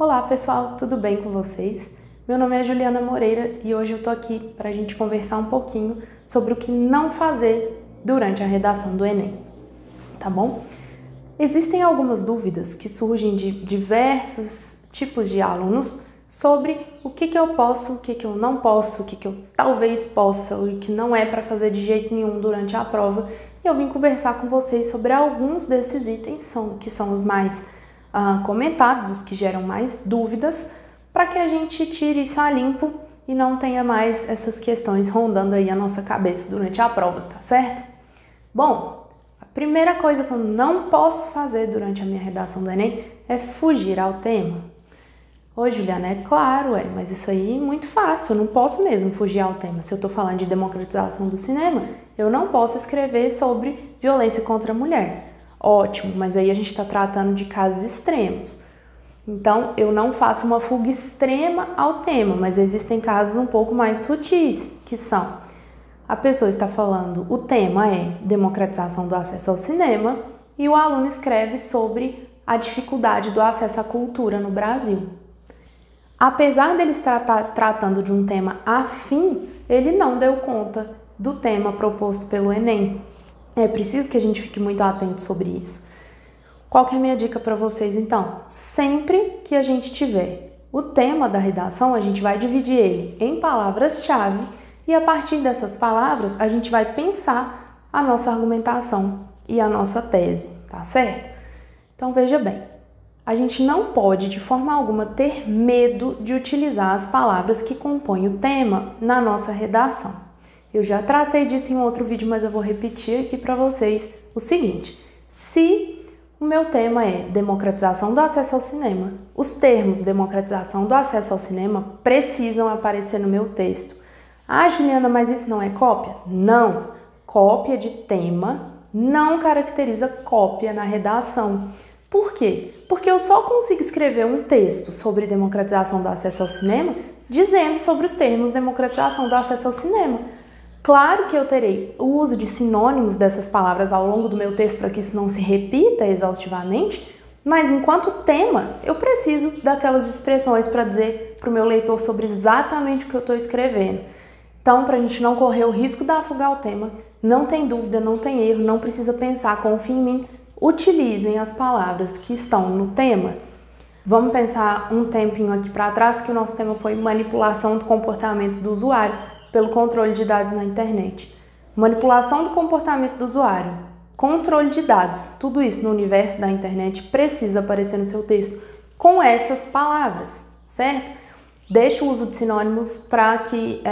Olá pessoal, tudo bem com vocês? Meu nome é Juliana Moreira e hoje eu tô aqui para a gente conversar um pouquinho sobre o que não fazer durante a redação do Enem, tá bom? Existem algumas dúvidas que surgem de diversos tipos de alunos sobre o que eu posso, o que eu não posso, o que eu talvez possa, o que não é para fazer de jeito nenhum durante a prova. E eu vim conversar com vocês sobre alguns desses itens que são os mais comentados, os que geram mais dúvidas, para que a gente tire isso a limpo e não tenha mais essas questões rondando aí a nossa cabeça durante a prova, tá certo? Bom, a primeira coisa que eu não posso fazer durante a minha redação do Enem é fugir ao tema. Ô, Juliana, é claro, mas isso aí é muito fácil, eu não posso mesmo fugir ao tema. Se eu tô falando de democratização do cinema, eu não posso escrever sobre violência contra a mulher. Ótimo, mas aí a gente está tratando de casos extremos. Então, eu não faço uma fuga extrema ao tema, mas existem casos um pouco mais sutis, que são: a pessoa está falando, o tema é democratização do acesso ao cinema, e o aluno escreve sobre a dificuldade do acesso à cultura no Brasil. Apesar dele estar tratando de um tema afim, ele não deu conta do tema proposto pelo Enem. É preciso que a gente fique muito atento sobre isso. Qual que é a minha dica para vocês, então? Sempre que a gente tiver o tema da redação, a gente vai dividir ele em palavras-chave e a partir dessas palavras a gente vai pensar a nossa argumentação e a nossa tese, tá certo? Então veja bem, a gente não pode de forma alguma ter medo de utilizar as palavras que compõem o tema na nossa redação. Eu já tratei disso em outro vídeo, mas eu vou repetir aqui para vocês o seguinte: se o meu tema é democratização do acesso ao cinema, os termos democratização do acesso ao cinema precisam aparecer no meu texto. Ah, Juliana, mas isso não é cópia? Não! Cópia de tema não caracteriza cópia na redação. Por quê? Porque eu só consigo escrever um texto sobre democratização do acesso ao cinema dizendo sobre os termos democratização do acesso ao cinema. Claro que eu terei o uso de sinônimos dessas palavras ao longo do meu texto para que isso não se repita exaustivamente, mas enquanto tema, eu preciso daquelas expressões para dizer para o meu leitor sobre exatamente o que eu estou escrevendo. Então, para a gente não correr o risco de afogar o tema, não tem dúvida, não tem erro, não precisa pensar, confie em mim, utilizem as palavras que estão no tema. Vamos pensar um tempinho aqui para trás que o nosso tema foi manipulação do comportamento do usuário pelo controle de dados na internet. Manipulação do comportamento do usuário, controle de dados, tudo isso no universo da internet precisa aparecer no seu texto com essas palavras, certo? Deixe o uso de sinônimos para que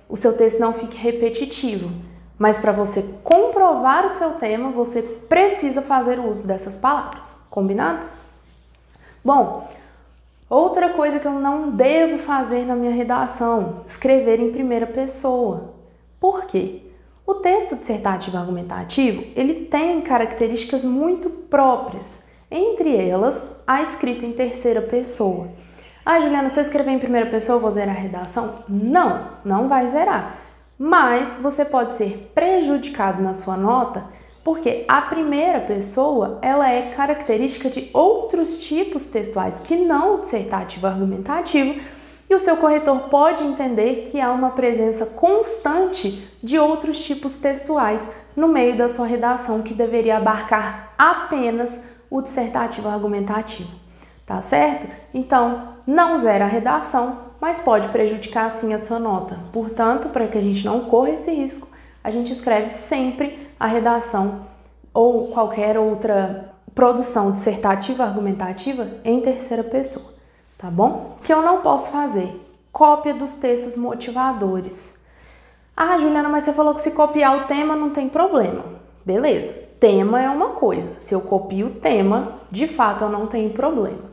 o seu texto não fique repetitivo, mas para você comprovar o seu tema, você precisa fazer o uso dessas palavras, combinado? Bom, outra coisa que eu não devo fazer na minha redação, escrever em primeira pessoa. Por quê? O texto dissertativo argumentativo, ele tem características muito próprias, entre elas a escrita em terceira pessoa. Ah, Juliana, se eu escrever em primeira pessoa, eu vou zerar a redação? Não, não vai zerar. Mas você pode ser prejudicado na sua nota porque a primeira pessoa, ela é característica de outros tipos textuais que não o dissertativo argumentativo, e o seu corretor pode entender que há uma presença constante de outros tipos textuais no meio da sua redação que deveria abarcar apenas o dissertativo argumentativo, tá certo? Então, não zera a redação, mas pode prejudicar sim a sua nota. Portanto, para que a gente não corra esse risco, a gente escreve sempre a redação ou qualquer outra produção dissertativa argumentativa em terceira pessoa, tá bom? O que eu não posso fazer? Cópia dos textos motivadores. Ah, Juliana, mas você falou que se copiar o tema não tem problema. Beleza, tema é uma coisa. Se eu copio o tema, de fato eu não tenho problema.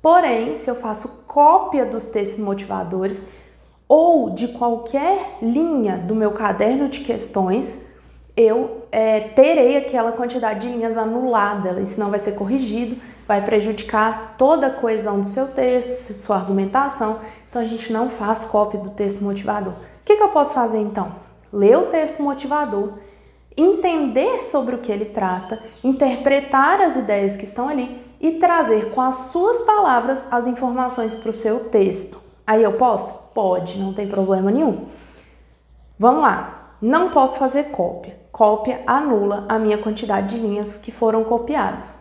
Porém, se eu faço cópia dos textos motivadores ou de qualquer linha do meu caderno de questões, eu terei aquela quantidade de linhas anulada, isso não vai ser corrigido, vai prejudicar toda a coesão do seu texto, sua argumentação, então a gente não faz cópia do texto motivador. O que eu posso fazer então? Ler o texto motivador, entender sobre o que ele trata, interpretar as ideias que estão ali e trazer com as suas palavras as informações para o seu texto. Aí eu posso? Pode, não tem problema nenhum. Vamos lá. Não posso fazer cópia. Cópia anula a minha quantidade de linhas que foram copiadas.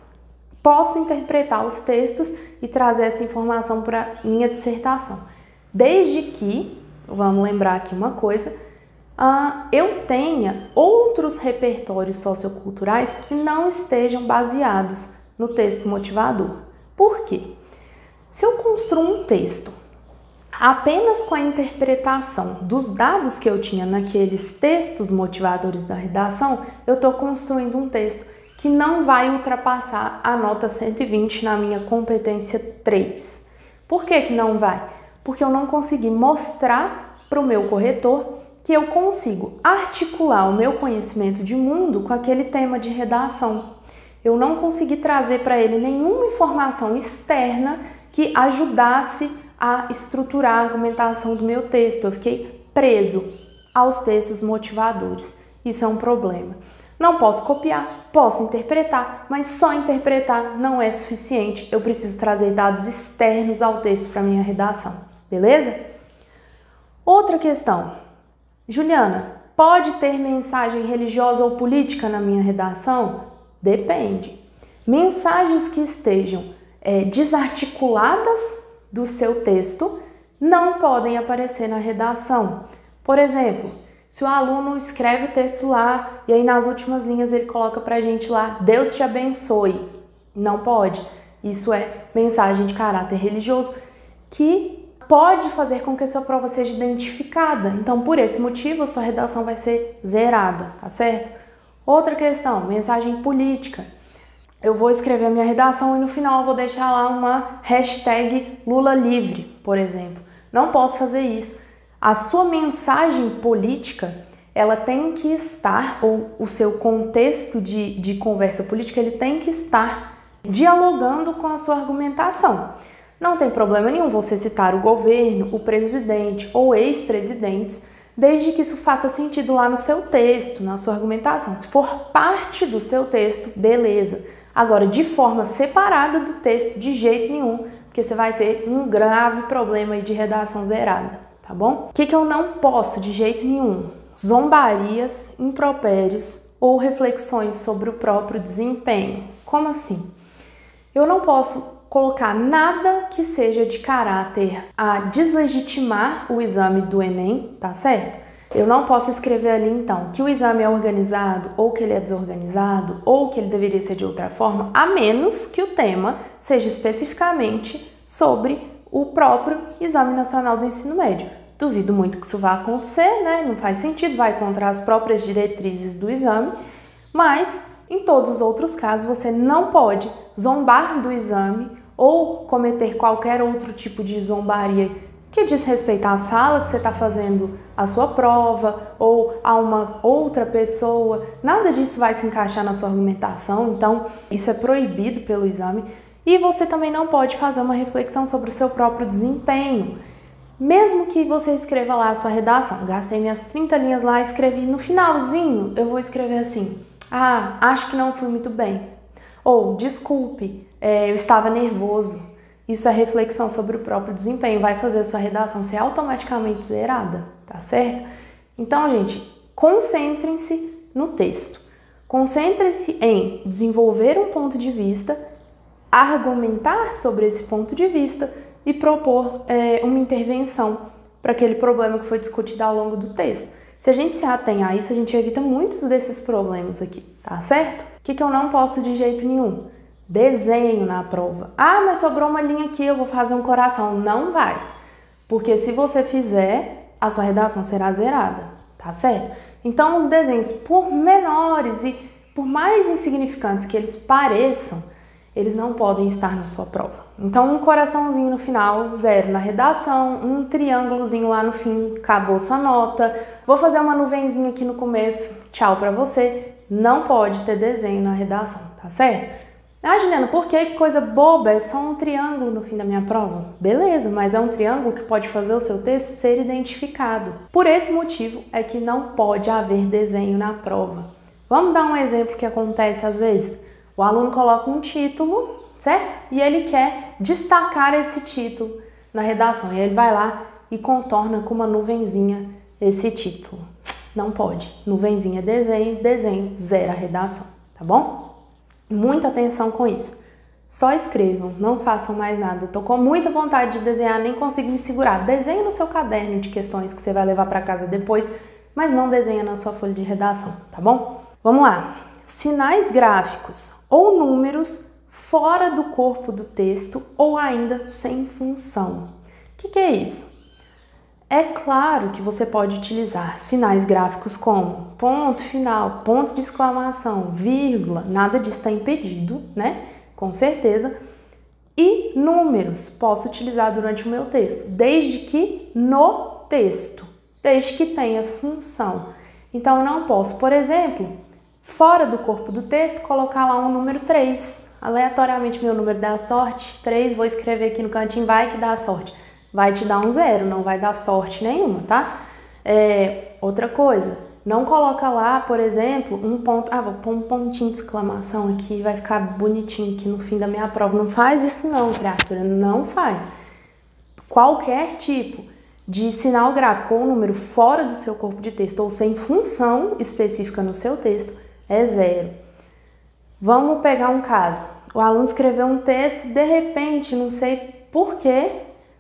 Posso interpretar os textos e trazer essa informação para minha dissertação. Desde que, vamos lembrar aqui uma coisa, eu tenha outros repertórios socioculturais que não estejam baseados no texto motivador. Por quê? Se eu construo um texto apenas com a interpretação dos dados que eu tinha naqueles textos motivadores da redação, eu estou construindo um texto que não vai ultrapassar a nota 120 na minha competência 3. Por que que não vai? Porque eu não consegui mostrar para o meu corretor que eu consigo articular o meu conhecimento de mundo com aquele tema de redação. Eu não consegui trazer para ele nenhuma informação externa que ajudasse a estruturar a argumentação do meu texto. Eu fiquei preso aos textos motivadores. Isso é um problema. Não posso copiar, posso interpretar, mas só interpretar não é suficiente. Eu preciso trazer dados externos ao texto para minha redação, beleza? Outra questão. Juliana, pode ter mensagem religiosa ou política na minha redação? Depende. Mensagens que estejam desarticuladas do seu texto não podem aparecer na redação. Por exemplo, se o aluno escreve o texto lá e aí nas últimas linhas ele coloca pra gente lá, Deus te abençoe. Não pode. Isso é mensagem de caráter religioso que pode fazer com que a sua prova seja identificada. Então, por esse motivo, a sua redação vai ser zerada, tá certo? Outra questão, mensagem política. Eu vou escrever a minha redação e no final eu vou deixar lá uma hashtag Lula livre, por exemplo. Não posso fazer isso. A sua mensagem política, ela tem que estar, ou o seu contexto de conversa política, ele tem que estar dialogando com a sua argumentação. Não tem problema nenhum você citar o governo, o presidente ou ex-presidentes, desde que isso faça sentido lá no seu texto, na sua argumentação. Se for parte do seu texto, beleza. Agora, de forma separada do texto, de jeito nenhum, porque você vai ter um grave problema aí de redação zerada, tá bom? O que eu não posso de jeito nenhum? Zombarias, impropérios ou reflexões sobre o próprio desempenho. Como assim? Eu não posso colocar nada que seja de caráter a deslegitimar o exame do Enem, tá certo? Eu não posso escrever ali, então, que o exame é organizado, ou que ele é desorganizado, ou que ele deveria ser de outra forma, a menos que o tema seja especificamente sobre o próprio Exame Nacional do Ensino Médio. Duvido muito que isso vá acontecer, né? Não faz sentido, vai contra as próprias diretrizes do exame, mas em todos os outros casos você não pode zombar do exame ou cometer qualquer outro tipo de zombaria que diz respeito à sala que você está fazendo a sua prova ou a uma outra pessoa. Nada disso vai se encaixar na sua argumentação, então isso é proibido pelo exame. E você também não pode fazer uma reflexão sobre o seu próprio desempenho. Mesmo que você escreva lá a sua redação, gastei minhas 30 linhas lá, escrevi no finalzinho, eu vou escrever assim, acho que não fui muito bem. Ou, desculpe, eu estava nervoso. Isso é reflexão sobre o próprio desempenho, vai fazer a sua redação ser automaticamente zerada, tá certo? Então, gente, concentrem-se no texto. Concentrem-se em desenvolver um ponto de vista, argumentar sobre esse ponto de vista e propor uma intervenção para aquele problema que foi discutido ao longo do texto. Se a gente se atém a isso, a gente evita muitos desses problemas aqui, tá certo? O que eu não posso de jeito nenhum? Desenho na prova. Mas sobrou uma linha aqui, eu vou fazer um coração. Não vai. Porque se você fizer, a sua redação será zerada, tá certo? Então, os desenhos, por menores e por mais insignificantes que eles pareçam, eles não podem estar na sua prova. Então, um coraçãozinho no final, 0 na redação, um triângulozinho lá no fim, acabou sua nota. Vou fazer uma nuvenzinha aqui no começo, tchau pra você. Não pode ter desenho na redação, tá certo? Juliana, por que coisa boba? É só um triângulo no fim da minha prova. Beleza, mas é um triângulo que pode fazer o seu texto ser identificado. Por esse motivo é que não pode haver desenho na prova. Vamos dar um exemplo que acontece às vezes? O aluno coloca um título certo? E ele quer destacar esse título na redação. E ele vai lá e contorna com uma nuvenzinha esse título. Não pode. Nuvenzinha desenho, desenho, zero a redação, tá bom? Muita atenção com isso. Só escrevam, não façam mais nada. Tô com muita vontade de desenhar, nem consigo me segurar. Desenhe no seu caderno de questões que você vai levar para casa depois, mas não desenha na sua folha de redação, tá bom? Vamos lá. Sinais gráficos ou números fora do corpo do texto ou ainda sem função. O que é isso? É claro que você pode utilizar sinais gráficos como ponto final, ponto de exclamação, vírgula, nada disso está impedido, né? Com certeza. E números posso utilizar durante o meu texto, desde que no texto, desde que tenha função. Então eu não posso, por exemplo, fora do corpo do texto, colocar lá um número 3. Aleatoriamente meu número dá sorte, 3, vou escrever aqui no cantinho, vai que dá sorte. Vai te dar um 0, não vai dar sorte nenhuma, tá? Outra coisa, não coloca lá, por exemplo, um ponto, vou pôr um pontinho de exclamação aqui, vai ficar bonitinho aqui no fim da minha prova. Não faz isso não, criatura, não faz. Qualquer tipo de sinal gráfico ou número fora do seu corpo de texto ou sem função específica no seu texto é 0. Vamos pegar um caso. O aluno escreveu um texto e de repente, não sei por quê,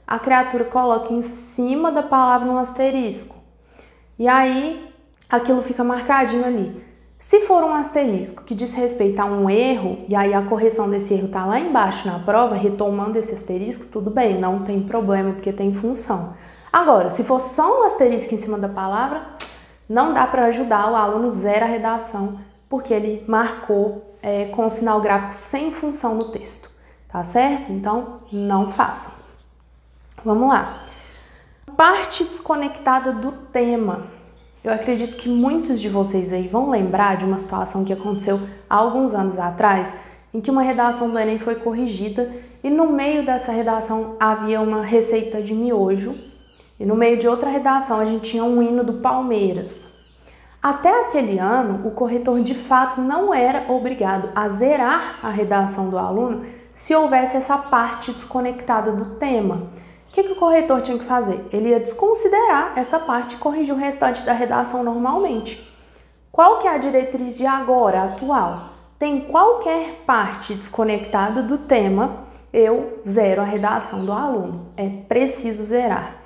a criatura coloca em cima da palavra um asterisco. E aí, aquilo fica marcadinho ali. Se for um asterisco que diz respeito a um erro, e aí a correção desse erro está lá embaixo na prova, retomando esse asterisco, tudo bem, não tem problema, porque tem função. Agora, se for só um asterisco em cima da palavra, não dá para ajudar, o aluno zera a redação, porque ele marcou com sinal gráfico sem função no texto, tá certo? Então, não façam. Vamos lá. Parte desconectada do tema. Eu acredito que muitos de vocês aí vão lembrar de uma situação que aconteceu há alguns anos atrás, em que uma redação do Enem foi corrigida e no meio dessa redação havia uma receita de miojo e no meio de outra redação a gente tinha um hino do Palmeiras. Até aquele ano, o corretor de fato não era obrigado a zerar a redação do aluno se houvesse essa parte desconectada do tema. O que o corretor tinha que fazer? Ele ia desconsiderar essa parte e corrigir o restante da redação normalmente. Qual que é a diretriz de agora, atual? Tem qualquer parte desconectada do tema, eu zero a redação do aluno. É preciso zerar.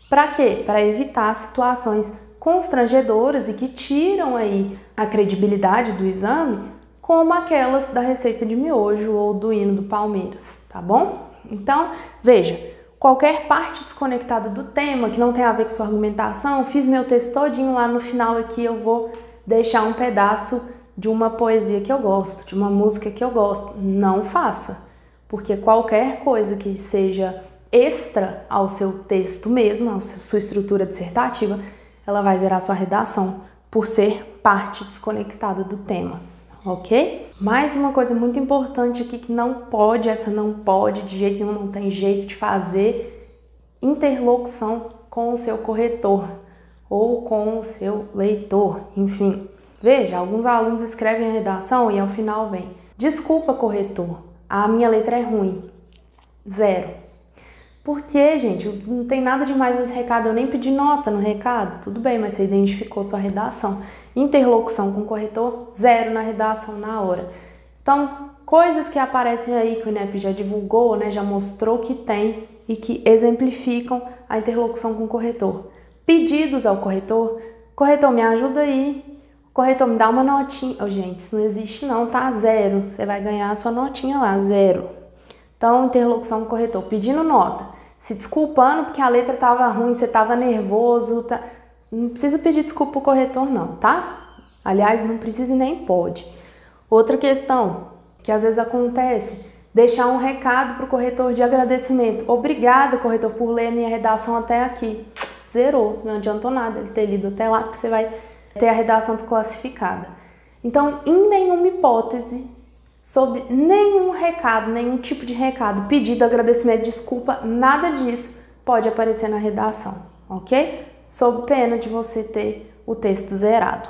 Para quê? Para evitar situações constrangedoras e que tiram aí a credibilidade do exame, como aquelas da receita de miojo ou do hino do Palmeiras, tá bom? Então, veja. Qualquer parte desconectada do tema, que não tem a ver com sua argumentação, fiz meu texto todinho lá no final aqui, eu vou deixar um pedaço de uma poesia que eu gosto, de uma música que eu gosto. Não faça, porque qualquer coisa que seja extra ao seu texto mesmo, à sua estrutura dissertativa, ela vai zerar sua redação por ser parte desconectada do tema, ok? Mais uma coisa muito importante aqui que não pode, essa não pode, de jeito nenhum, não tem jeito de fazer, interlocução com o seu corretor ou com o seu leitor, enfim. Veja, alguns alunos escrevem a redação e ao final vem: desculpa, corretor, a minha letra é ruim. 0. Por quê, gente? Não tem nada demais nesse recado, eu nem pedi nota no recado. Tudo bem, mas você identificou sua redação. Interlocução com o corretor, 0 na redação na hora. Então, coisas que aparecem aí que o INEP já divulgou, né, já mostrou que tem e que exemplificam a interlocução com o corretor. Pedidos ao corretor: corretor, me ajuda aí. Corretor, me dá uma notinha. Oh, gente, isso não existe não, tá? 0. Você vai ganhar a sua notinha lá, 0. Então, interlocução com o corretor, pedindo nota, se desculpando porque a letra estava ruim, você estava nervoso, tá? Não precisa pedir desculpa pro corretor não, tá? Aliás, não precisa e nem pode. Outra questão que às vezes acontece, deixar um recado pro corretor de agradecimento. Obrigada, corretor, por ler a minha redação até aqui. Zerou, não adiantou nada ele ter lido até lá, porque você vai ter a redação desclassificada. Então, em nenhuma hipótese, sobre nenhum recado, nenhum tipo de recado, pedido, agradecimento, desculpa, nada disso pode aparecer na redação, ok? Sob pena de você ter o texto zerado.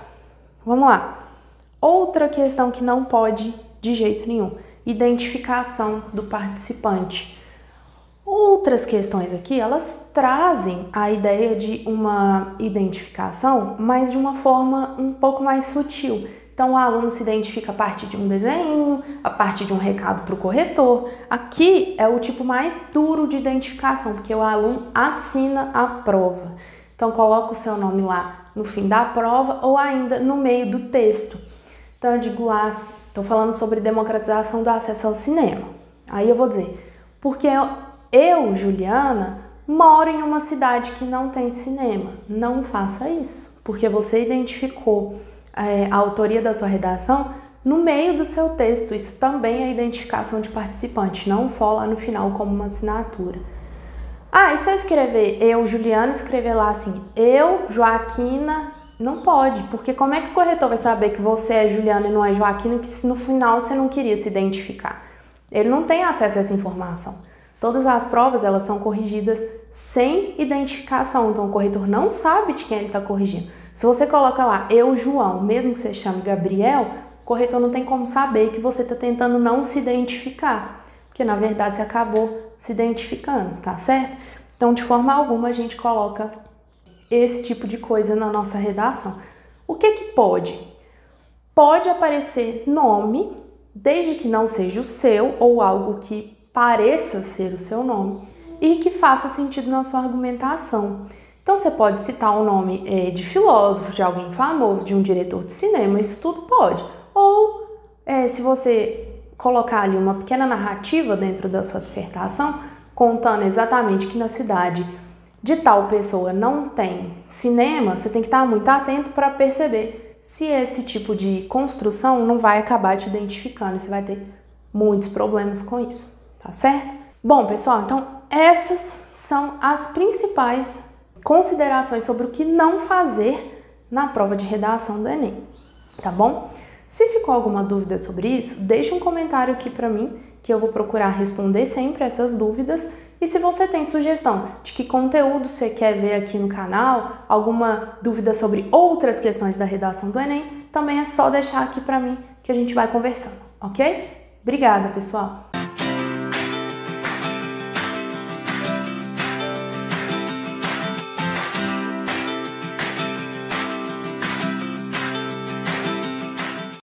Vamos lá. Outra questão que não pode de jeito nenhum: identificação do participante. Outras questões aqui, elas trazem a ideia de uma identificação, mas de uma forma um pouco mais sutil. Então, o aluno se identifica a partir de um desenho, a partir de um recado para o corretor. Aqui é o tipo mais duro de identificação, porque o aluno assina a prova. Então, coloca o seu nome lá no fim da prova ou ainda no meio do texto. Então, eu digo lá, estou falando sobre democratização do acesso ao cinema. Aí eu vou dizer, porque eu, Juliana, moro em uma cidade que não tem cinema. Não faça isso, porque você identificou a autoria da sua redação no meio do seu texto. Isso também é identificação de participante, não só lá no final como uma assinatura. Ah, e se eu escrever eu, Juliana, escrever lá assim, eu, Joaquina, não pode, porque como é que o corretor vai saber que você é Juliana e não é Joaquina, que se no final você não queria se identificar? Ele não tem acesso a essa informação. Todas as provas, elas são corrigidas sem identificação, então o corretor não sabe de quem ele está corrigindo. Se você coloca lá, eu, João, mesmo que você chame Gabriel, o corretor não tem como saber que você está tentando não se identificar, porque na verdade você acabou se identificando, tá certo? Então, de forma alguma, a gente coloca esse tipo de coisa na nossa redação. O que que pode? Pode aparecer nome, desde que não seja o seu ou algo que pareça ser o seu nome e que faça sentido na sua argumentação. Então, você pode citar o nome de filósofo, de alguém famoso, de um diretor de cinema, isso tudo pode. Ou, se você colocar ali uma pequena narrativa dentro da sua dissertação, contando exatamente que na cidade de tal pessoa não tem cinema, você tem que estar muito atento para perceber se esse tipo de construção não vai acabar te identificando. Você vai ter muitos problemas com isso, tá certo? Bom, pessoal, então essas são as principais considerações sobre o que não fazer na prova de redação do Enem, tá bom? Se ficou alguma dúvida sobre isso, deixa um comentário aqui para mim, que eu vou procurar responder sempre essas dúvidas. E se você tem sugestão de que conteúdo você quer ver aqui no canal, alguma dúvida sobre outras questões da redação do Enem, também é só deixar aqui para mim que a gente vai conversando, ok? Obrigada, pessoal!